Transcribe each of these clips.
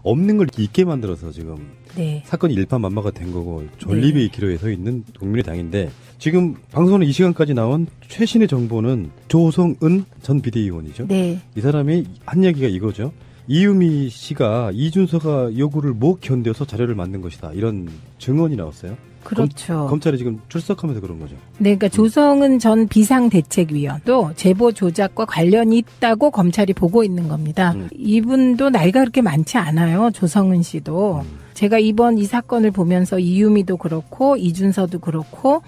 없는 걸 있게 만들어서 지금 네. 사건이 일파만파가 된 거고 존립의 기로에 서 있는 국민의당인데 지금 방송은 이 시간까지 나온 최신의 정보는 조성은 전 비대위원이죠. 네. 이 사람이 한 얘기가 이거죠. 이유미 씨가 이준서가 요구를 못 견뎌서 자료를 만든 것이다. 이런 증언이 나왔어요. 그렇죠. 검찰이 지금 출석하면서 그런 거죠. 네, 그러니까 조성은 전 비상대책위원도 제보 조작과 관련이 있다고 검찰이 보고 있는 겁니다. 이분도 나이가 그렇게 많지 않아요. 조성은 씨도. 제가 이번 이 사건을 보면서 이유미도 그렇고 이준서도 그렇고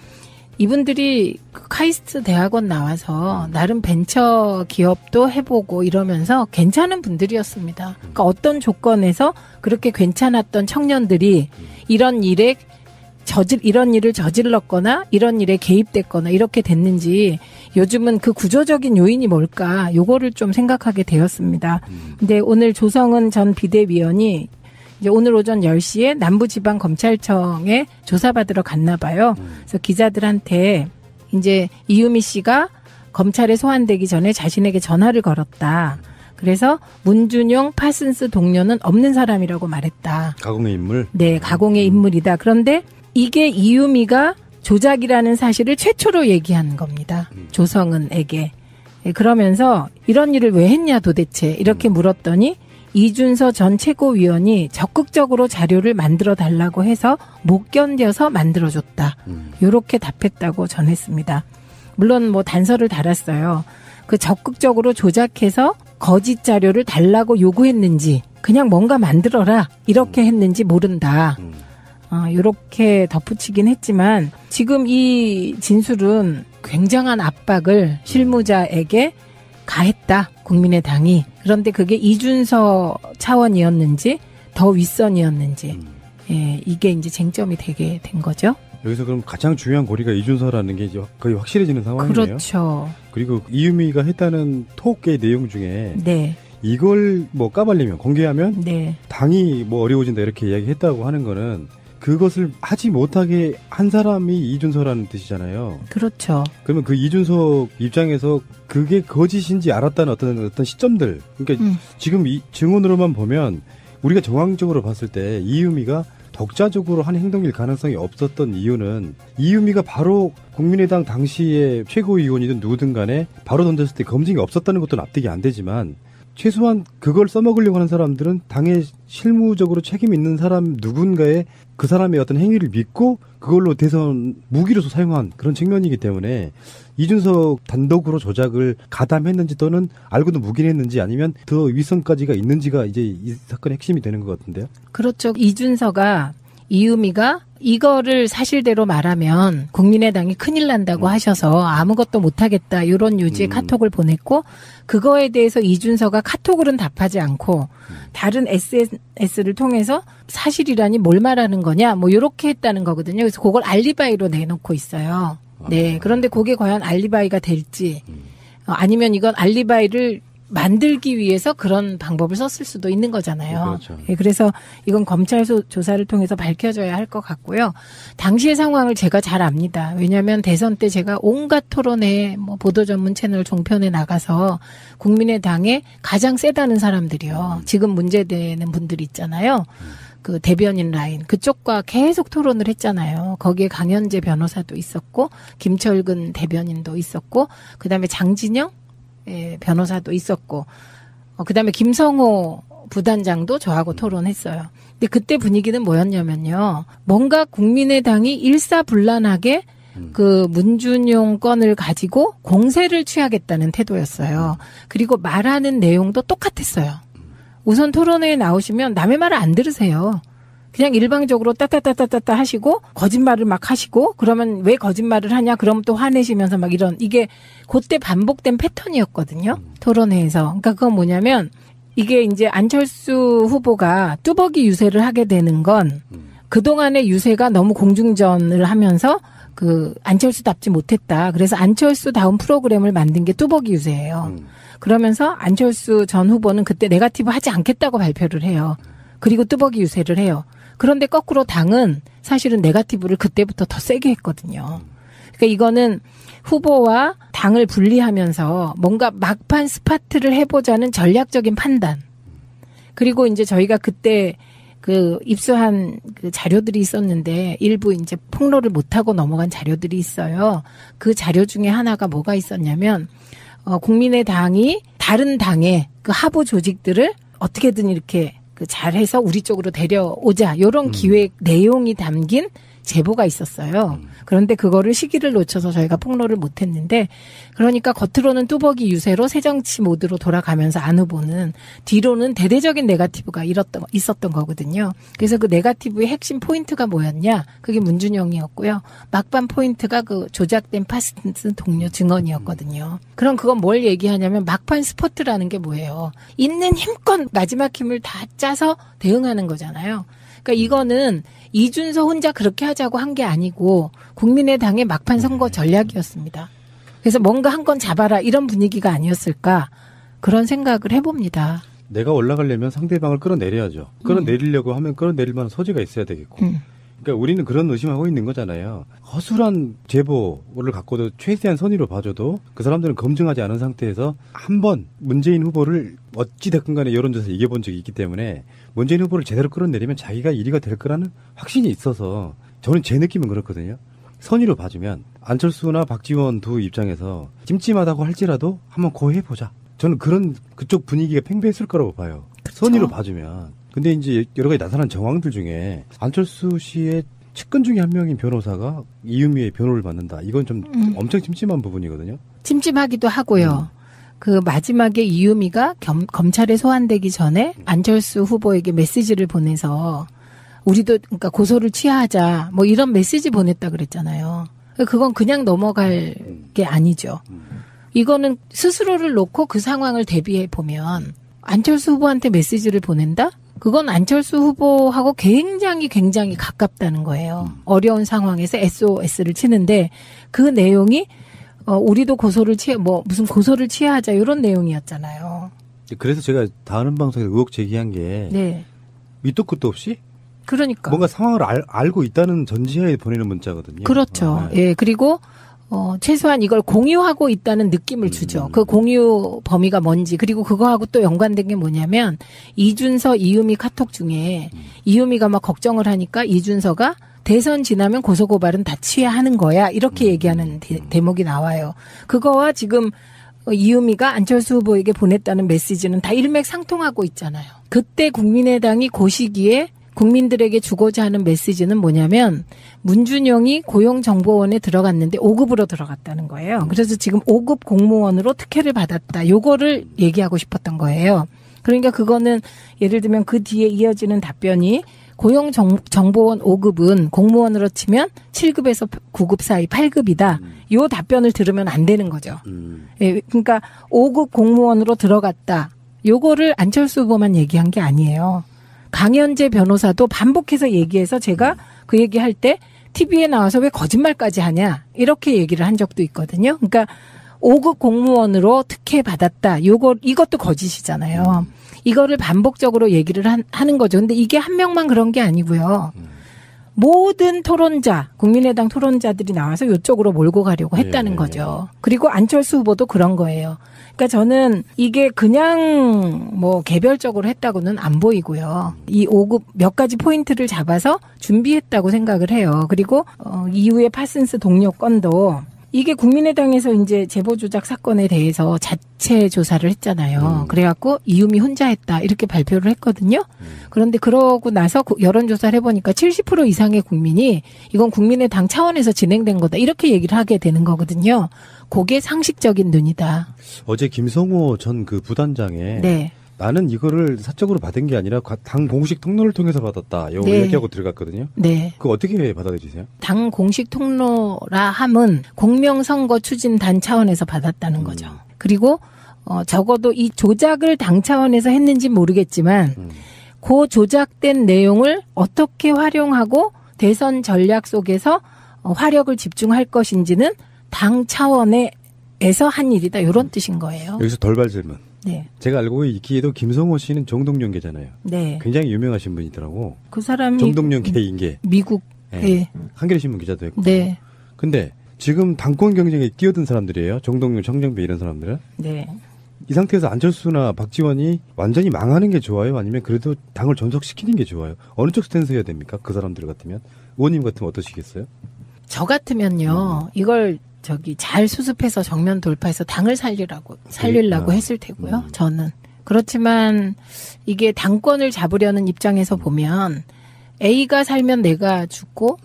이분들이 카이스트 대학원 나와서 나름 벤처 기업도 해보고 이러면서 괜찮은 분들이었습니다. 그러니까 어떤 조건에서 그렇게 괜찮았던 청년들이 이런 일을 저질렀거나 이런 일에 개입됐거나 이렇게 됐는지 요즘은 그 구조적인 요인이 뭘까 요거를 좀 생각하게 되었습니다. 근데 오늘 조성은 전 비대위원이 이제 오늘 오전 10시에 남부지방검찰청에 조사받으러 갔나 봐요. 그래서 기자들한테 이제 이유미 씨가 검찰에 소환되기 전에 자신에게 전화를 걸었다. 그래서 문준용 파슨스 동료는 없는 사람이라고 말했다. 가공의 인물? 네, 가공의 인물이다. 그런데 이게 이유미가 조작이라는 사실을 최초로 얘기한 겁니다. 조성은에게. 그러면서 이런 일을 왜 했냐 도대체 이렇게 물었더니 이준서 전 최고위원이 적극적으로 자료를 만들어 달라고 해서 못 견뎌서 만들어줬다. 이렇게 답했다고 전했습니다. 물론 뭐 단서를 달았어요. 그 적극적으로 조작해서 거짓 자료를 달라고 요구했는지 그냥 뭔가 만들어라 이렇게 했는지 모른다. 이렇게 덧붙이긴 했지만 지금 이 진술은 굉장한 압박을 실무자에게 가했다. 국민의당이. 그런데 그게 이준서 차원이었는지 더 윗선이었는지 이게 이제 쟁점이 되게 된 거죠. 여기서 그럼 가장 중요한 고리가 이준서라는 게 이제 거의 확실해지는 상황이네요. 그렇죠. 그리고 이유미가 했다는 토크의 내용 중에 네. 이걸 뭐 까발리면 공개하면 네. 당이 뭐 어려워진다 이렇게 이야기했다고 하는 거는 그것을 하지 못하게 한 사람이 이준서라는 뜻이잖아요. 그렇죠. 그러면 그 이준서 입장에서 그게 거짓인지 알았다는 어떤 시점들. 그러니까 지금 이 증언으로만 보면 우리가 정황적으로 봤을 때 이유미가 독자적으로 한 행동일 가능성이 없었던 이유는 이유미가 바로 국민의당 당시의 최고위원이든 누구든 간에 바로 던졌을 때 검증이 없었다는 것도 납득이 안 되지만 최소한 그걸 써먹으려고 하는 사람들은 당에 실무적으로 책임 있는 사람 누군가의 그 사람의 어떤 행위를 믿고 그걸로 대선 무기로서 사용한 그런 측면이기 때문에 이준석 단독으로 조작을 가담했는지 또는 알고도 묵인했는지 아니면 더 윗선까지가 있는지가 이제 이 사건의 핵심이 되는 것 같은데요. 그렇죠. 이준서가 이유미가 이거를 사실대로 말하면 국민의당이 큰일 난다고 하셔서 아무것도 못하겠다 이런 요지의 카톡을 보냈고 그거에 대해서 이준서가 카톡으로는 답하지 않고 다른 SNS를 통해서 사실이라니 뭘 말하는 거냐 뭐 이렇게 했다는 거거든요. 그래서 그걸 알리바이로 내놓고 있어요. 네. 그런데 그게 과연 알리바이가 될지 아니면 이건 알리바이를 만들기 위해서 그런 방법을 썼을 수도 있는 거잖아요. 그렇죠. 네, 그래서 이건 검찰 조사를 통해서 밝혀져야 할 것 같고요. 당시의 상황을 제가 잘 압니다. 왜냐하면 대선 때 제가 온갖 토론회, 뭐 보도 전문 채널 종편에 나가서 국민의당에 가장 세다는 사람들이요. 지금 문제되는 분들이 있잖아요. 그 대변인 라인 그쪽과 계속 토론을 했잖아요. 거기에 강현재 변호사도 있었고 김철근 대변인도 있었고 그다음에 장진영 변호사도 있었고 그다음에 김성호 부단장도 저하고 토론했어요. 근데 그때 분위기는 뭐였냐면요. 뭔가 국민의당이 일사불란하게 그 문준용 건을 가지고 공세를 취하겠다는 태도였어요. 그리고 말하는 내용도 똑같았어요. 우선 토론회에 나오시면 남의 말을 안 들으세요. 그냥 일방적으로 따따따따따 하시고 거짓말을 막 하시고 그러면 왜 거짓말을 하냐 그럼 또 화내시면서 막 이런 이게 그때 반복된 패턴이었거든요. 토론회에서. 그러니까 그건 뭐냐면 이게 이제 안철수 후보가 뚜벅이 유세를 하게 되는 건 그동안의 유세가 너무 공중전을 하면서 그 안철수답지 못했다. 그래서 안철수다운 프로그램을 만든 게 뚜벅이 유세예요. 그러면서 안철수 전 후보는 그때 네거티브 하지 않겠다고 발표를 해요. 그리고 뚜벅이 유세를 해요. 그런데 거꾸로 당은 사실은 네거티브를 그때부터 더 세게 했거든요. 그러니까 이거는 후보와 당을 분리하면서 뭔가 막판 스파트를 해보자는 전략적인 판단. 그리고 이제 저희가 그때 그 입수한 그 자료들이 있었는데 일부 이제 폭로를 못하고 넘어간 자료들이 있어요. 그 자료 중에 하나가 뭐가 있었냐면 국민의당이 다른 당의 그 하부 조직들을 어떻게든 이렇게 그 잘해서 우리 쪽으로 데려오자 이런 기획 내용이 담긴 제보가 있었어요. 그런데 그거를 시기를 놓쳐서 저희가 폭로를 못했는데 그러니까 겉으로는 뚜벅이 유세로 새정치 모드로 돌아가면서 안 후보는 뒤로는 대대적인 네거티브가 있었던 거거든요. 그래서 그 네거티브의 핵심 포인트가 뭐였냐? 그게 문준영이었고요. 막판 포인트가 그 조작된 파슨스 동료 증언이었거든요. 그럼 그건 뭘 얘기하냐면 막판 스포트라는 게 뭐예요? 있는 힘껏 마지막 힘을 다 짜서 대응하는 거잖아요. 그러니까 이거는 이준서 혼자 그렇게 하자고 한 게 아니고 국민의당의 막판 선거 전략이었습니다. 그래서 뭔가 한 건 잡아라 이런 분위기가 아니었을까 그런 생각을 해봅니다. 내가 올라가려면 상대방을 끌어내려야죠. 끌어내리려고 하면 끌어내릴 만한 소지가 있어야 되겠고. 그러니까 우리는 그런 의심하고 있는 거잖아요. 허술한 제보를 갖고도 최대한 선의로 봐줘도 그 사람들은 검증하지 않은 상태에서 한번 문재인 후보를 어찌됐건 간에 여론조사에서 이겨본 적이 있기 때문에 문재인 후보를 제대로 끌어내리면 자기가 1위가 될 거라는 확신이 있어서 저는 제 느낌은 그렇거든요. 선의로 봐주면 안철수나 박지원 두 입장에서 찜찜하다고 할지라도 한번 고해보자. 저는 그쪽 분위기가 팽배했을 거라고 봐요. 그렇죠. 선의로 봐주면. 근데 이제 여러 가지 나타난 정황들 중에 안철수 씨의 측근 중에 한 명인 변호사가 이유미의 변호를 받는다. 이건 좀 엄청 찜찜한 부분이거든요. 찜찜하기도 하고요. 그 마지막에 이유미가 검찰에 소환되기 전에 안철수 후보에게 메시지를 보내서 우리도 그러니까 고소를 취하하자 뭐 이런 메시지 보냈다 그랬잖아요. 그건 그냥 넘어갈 게 아니죠. 이거는 스스로를 놓고 그 상황을 대비해 보면 안철수 후보한테 메시지를 보낸다? 그건 안철수 후보하고 굉장히 가깝다는 거예요. 어려운 상황에서 SOS를 치는데 그 내용이 우리도 무슨 고소를 취하자 이런 내용이었잖아요. 그래서 제가 다른 방송에서 의혹 제기한 게 네. 밑도 끝도 없이 그러니까 뭔가 상황을 알고 있다는 전제하에 보내는 문자거든요. 그렇죠. 예, 그리고 최소한 이걸 공유하고 있다는 느낌을 주죠. 그 공유 범위가 뭔지. 그리고 그거하고 또 연관된 게 뭐냐면 이준서, 이유미 카톡 중에 이유미가 막 걱정을 하니까 이준서가 대선 지나면 고소고발은 다 취하하는 거야. 이렇게 얘기하는 대목이 나와요. 그거와 지금 이유미가 안철수 후보에게 보냈다는 메시지는 다 일맥상통하고 있잖아요. 그때 국민의당이 그 시기에 국민들에게 주고자 하는 메시지는 뭐냐면 문준영이 고용정보원에 들어갔는데 5급으로 들어갔다는 거예요. 그래서 지금 5급 공무원으로 특혜를 받았다. 요거를 얘기하고 싶었던 거예요. 그러니까 그거는 예를 들면 그 뒤에 이어지는 답변이 고용정보원 5급은 공무원으로 치면 7급에서 9급 사이 8급이다. 요 답변을 들으면 안 되는 거죠. 예, 그러니까 5급 공무원으로 들어갔다. 요거를 안철수 후보만 얘기한 게 아니에요. 강현재 변호사도 반복해서 얘기해서 제가 그 얘기할 때 TV에 나와서 왜 거짓말까지 하냐 이렇게 얘기를 한 적도 있거든요. 그러니까 5급 공무원으로 특혜 받았다. 이것도 거짓이잖아요. 이거를 반복적으로 얘기를 하는 거죠. 근데 이게 한 명만 그런 게 아니고요. 모든 토론자, 국민의당 토론자들이 나와서 이쪽으로 몰고 가려고 했다는 거죠. 그리고 안철수 후보도 그런 거예요. 그러니까 저는 이게 그냥 뭐 개별적으로 했다고는 안 보이고요. 이 5급 몇 가지 포인트를 잡아서 준비했다고 생각을 해요. 그리고 이후에 파슨스 동료 건도 이게 국민의당에서 이제 제보 조작 사건에 대해서 자체 조사를 했잖아요. 그래갖고 이유미 혼자 했다 이렇게 발표를 했거든요. 그런데 그러고 나서 여론조사를 해보니까 70% 이상의 국민이 이건 국민의당 차원에서 진행된 거다 이렇게 얘기를 하게 되는 거거든요. 그게 상식적인 눈이다. 어제 김성호 전 그 부단장의 네. 나는 이거를 사적으로 받은 게 아니라 당 공식 통로를 통해서 받았다. 이거 얘기하고 들어갔거든요. 네. 그거 어떻게 받아들이세요? 당 공식 통로라 함은 공명선거 추진단 차원에서 받았다는 거죠. 그리고 적어도 이 조작을 당 차원에서 했는지 모르겠지만 그 조작된 내용을 어떻게 활용하고 대선 전략 속에서 화력을 집중할 것인지는 당 차원에서 한 일이다. 이런 뜻인 거예요. 여기서 돌발 질문. 네. 제가 알고 있기에도 김성호 씨는 정동영계잖아요. 네. 굉장히 유명하신 분이더라고. 그 사람이 정동영계 인계. 미국. 네. 한겨레 신문 기자도 했고. 네. 근데 지금 당권 경쟁에 뛰어든 사람들이에요. 정동영, 정정배 이런 사람들은. 네. 이 상태에서 안철수나 박지원이 완전히 망하는 게 좋아요? 아니면 그래도 당을 전속시키는 게 좋아요? 어느 쪽 스탠스 해야 됩니까? 그 사람들 같으면? 의원님 같으면 어떠시겠어요? 저 같으면요. 이걸 잘 수습해서 정면 돌파해서 당을 살리려고 했을 테고요. 저는. 그렇지만 이게 당권을 잡으려는 입장에서 보면 A가 살면 내가 죽고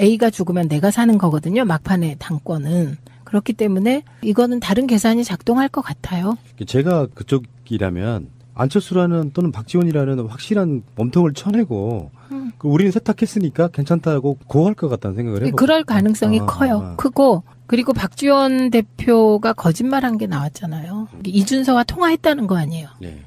A가 죽으면 내가 사는 거거든요. 막판에 당권은. 그렇기 때문에 이거는 다른 계산이 작동할 것 같아요. 제가 그쪽이라면 안철수라는 또는 박지원이라는 확실한 몸통을 쳐내고 우리는 세탁했으니까 괜찮다고 고할 것 같다는 생각을 해요. 그럴 가능성이 커요. 크고 그리고 박지원 대표가 거짓말한 게 나왔잖아요. 이준서와 통화했다는 거 아니에요. 네.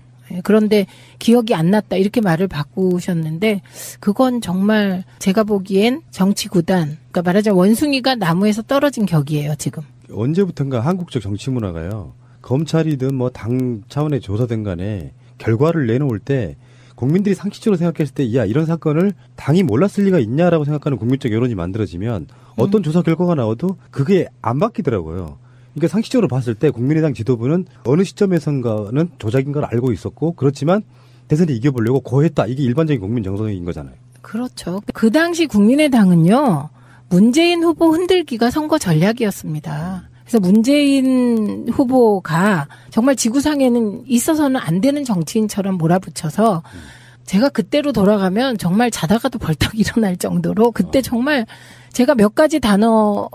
그런데 기억이 안 났다 이렇게 말을 바꾸셨는데 그건 정말 제가 보기엔 정치 구단, 그러니까 말하자면 원숭이가 나무에서 떨어진 격이에요 지금. 언제부턴가 한국적 정치 문화가요. 검찰이든 뭐 당 차원의 조사든 간에 결과를 내놓을 때 국민들이 상식적으로 생각했을 때 야 이런 사건을 당이 몰랐을 리가 있냐라고 생각하는 국민적 여론이 만들어지면 어떤 조사 결과가 나와도 그게 안 바뀌더라고요. 그러니까 상식적으로 봤을 때 국민의당 지도부는 어느 시점에선가는 조작인 걸 알고 있었고 그렇지만 대선에 이겨보려고 고했다. 이게 일반적인 국민 정서인 거잖아요. 그렇죠. 그 당시 국민의당은요. 문재인 후보 흔들기가 선거 전략이었습니다. 그래서 문재인 후보가 정말 지구상에는 있어서는 안 되는 정치인처럼 몰아붙여서 제가 그때로 돌아가면 정말 자다가도 벌떡 일어날 정도로 그때 정말 제가 몇 가지 단어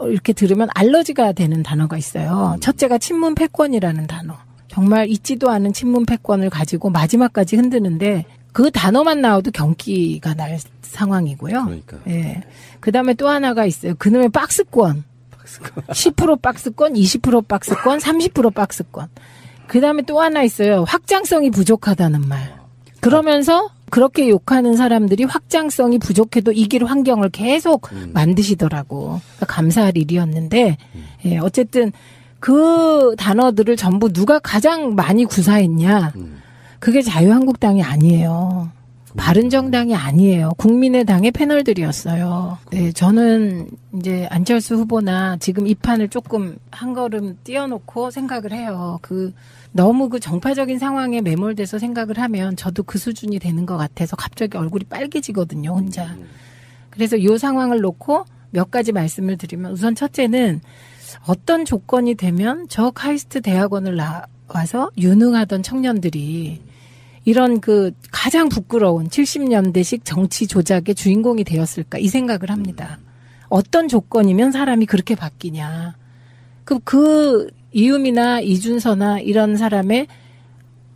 이렇게 들으면 알러지가 되는 단어가 있어요. 첫째가 친문 패권이라는 단어. 정말 있지도 않은 친문 패권을 가지고 마지막까지 흔드는데 그 단어만 나와도 경기가 날 상황이고요. 그러니까. 예. 그다음에 또 하나가 있어요. 그놈의 박스권. 10% 박스권, 20% 박스권, 30% 박스권. 그다음에 또 하나 있어요. 확장성이 부족하다는 말. 그러면서 그렇게 욕하는 사람들이 확장성이 부족해도 이길 환경을 계속 만드시더라고. 그러니까 감사할 일이었는데 예, 어쨌든 그 단어들을 전부 누가 가장 많이 구사했냐. 그게 자유한국당이 아니에요. 바른정당이 아니에요. 국민의당의 패널들이었어요. 네, 저는 이제 안철수 후보나 지금 이 판을 조금 한 걸음 띄워놓고 생각을 해요. 너무 그 정파적인 상황에 매몰돼서 생각을 하면 저도 그 수준이 되는 것 같아서 갑자기 얼굴이 빨개지거든요, 혼자. 그래서 이 상황을 놓고 몇 가지 말씀을 드리면 우선 첫째는 어떤 조건이 되면 저 카이스트 대학원을 나와서 유능하던 청년들이 이런 가장 부끄러운 70년대식 정치 조작의 주인공이 되었을까 이 생각을 합니다. 어떤 조건이면 사람이 그렇게 바뀌냐. 그 이음이나 이준서나 이런 사람의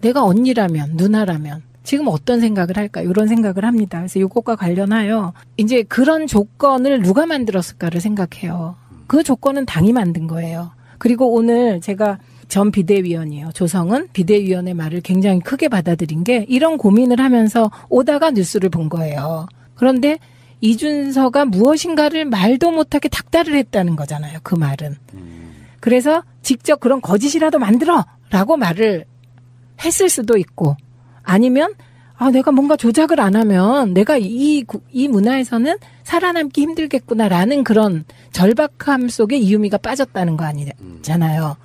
내가 언니라면 누나라면 지금 어떤 생각을 할까 이런 생각을 합니다. 그래서 이것과 관련하여 이제 그런 조건을 누가 만들었을까를 생각해요. 그 조건은 당이 만든 거예요. 그리고 오늘 제가 전 비대위원이에요. 조성은 비대위원의 말을 굉장히 크게 받아들인 게 이런 고민을 하면서 오다가 뉴스를 본 거예요. 그런데 이준서가 무엇인가를 말도 못하게 닥달을 했다는 거잖아요. 그 말은. 그래서 직접 그런 거짓이라도 만들어라고 말을 했을 수도 있고 아니면 내가 뭔가 조작을 안 하면 내가 이 문화에서는 살아남기 힘들겠구나라는 그런 절박함 속에 이유미가 빠졌다는 거 아니잖아요.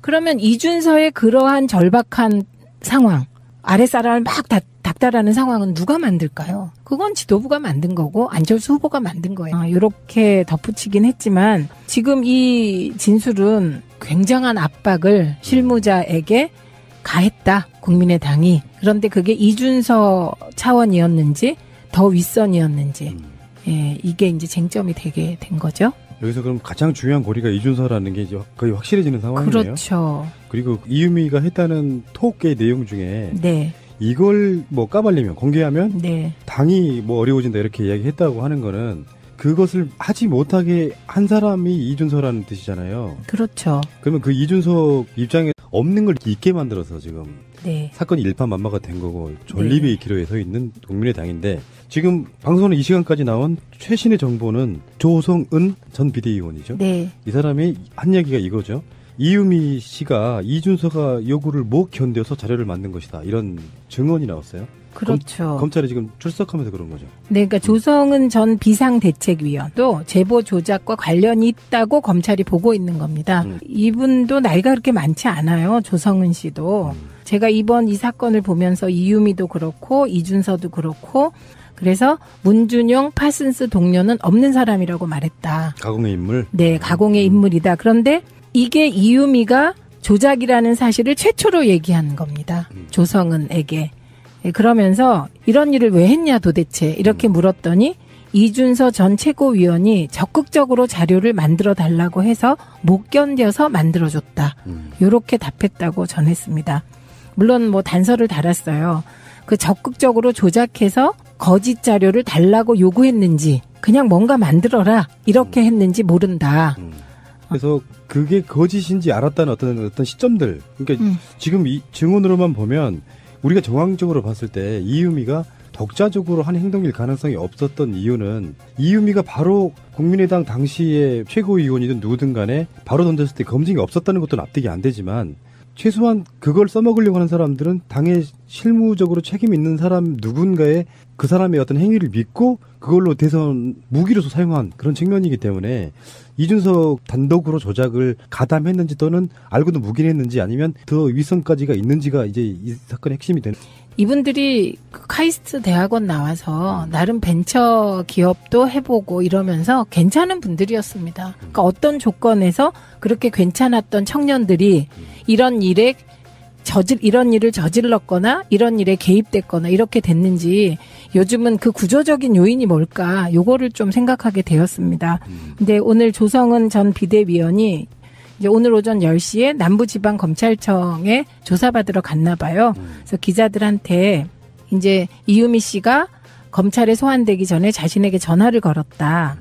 그러면 이준서의 그러한 절박한 상황, 아랫사람을 막 닥달하는 상황은 누가 만들까요? 그건 지도부가 만든 거고 안철수 후보가 만든 거예요. 이렇게 덧붙이긴 했지만 지금 이 진술은 굉장한 압박을 실무자에게 가했다. 국민의당이. 그런데 그게 이준서 차원이었는지 더 윗선이었는지 이게 이제 쟁점이 되게 된 거죠. 여기서 그럼 가장 중요한 고리가 이준서라는 게 이제 거의 확실해지는 상황이네요. 그렇죠. 그리고 이유미가 했다는 토크의 내용 중에 네. 이걸 뭐 까발리면 공개하면 네. 당이 뭐 어려워진다 이렇게 이야기했다고 하는 거는 그것을 하지 못하게 한 사람이 이준서라는 뜻이잖아요. 그렇죠. 그러면 그 이준서 입장에 없는 걸 있게 만들어서 지금 네. 사건이 일파만파가 된 거고 존립의 기로에 서 있는 국민의당인데 지금 방송은 이 시간까지 나온 최신의 정보는 조성은 전 비대위원이죠. 네. 이 사람이 한 얘기가 이거죠. 이유미 씨가 이준서가 요구를 못 견뎌서 자료를 만든 것이다. 이런 증언이 나왔어요. 그렇죠. 검찰이 지금 출석하면서 그런 거죠. 네, 그러니까 조성은 전 비상대책위원도 제보 조작과 관련이 있다고 검찰이 보고 있는 겁니다. 이분도 나이가 그렇게 많지 않아요. 조성은 씨도. 제가 이번 이 사건을 보면서 이유미도 그렇고 이준서도 그렇고 그래서 문준용, 파슨스 동료는 없는 사람이라고 말했다. 가공의 인물? 네, 가공의 인물이다. 그런데 이게 이유미가 조작이라는 사실을 최초로 얘기한 겁니다. 조성은에게. 그러면서 이런 일을 왜 했냐 도대체 이렇게 물었더니 이준서 전 최고위원이 적극적으로 자료를 만들어 달라고 해서 못 견뎌서 만들어줬다. 이렇게 답했다고 전했습니다. 물론 뭐 단서를 달았어요. 그 적극적으로 조작해서 거짓 자료를 달라고 요구했는지 그냥 뭔가 만들어라 이렇게 했는지 모른다. 그래서 그게 거짓인지 알았다는 어떤 시점들. 그러니까 지금 이 증언으로만 보면 우리가 정황적으로 봤을 때 이유미가 독자적으로 한 행동일 가능성이 없었던 이유는 이유미가 바로 국민의당 당시의 최고위원이든 누구든 간에 바로 던졌을 때 검증이 없었다는 것도 납득이 안 되지만 최소한 그걸 써먹으려고 하는 사람들은 당에 실무적으로 책임 있는 사람 누군가의 그 사람의 어떤 행위를 믿고 그걸로 대선 무기로서 사용한 그런 측면이기 때문에 이준석 단독으로 조작을 가담했는지 또는 알고도 묵인했는지 아니면 더 윗선까지가 있는지가 이제 이 사건의 핵심이 되는. 이분들이 카이스트 대학원 나와서 나름 벤처 기업도 해보고 이러면서 괜찮은 분들이었습니다. 그러니까 어떤 조건에서 그렇게 괜찮았던 청년들이 이런 일을 저질렀거나 이런 일에 개입됐거나 이렇게 됐는지 요즘은 그 구조적인 요인이 뭘까 요거를 좀 생각하게 되었습니다. 근데 오늘 조성은 전 비대위원이 이제 오늘 오전 10시에 남부지방검찰청에 조사받으러 갔나 봐요. 그래서 기자들한테 이제 이유미 씨가 검찰에 소환되기 전에 자신에게 전화를 걸었다.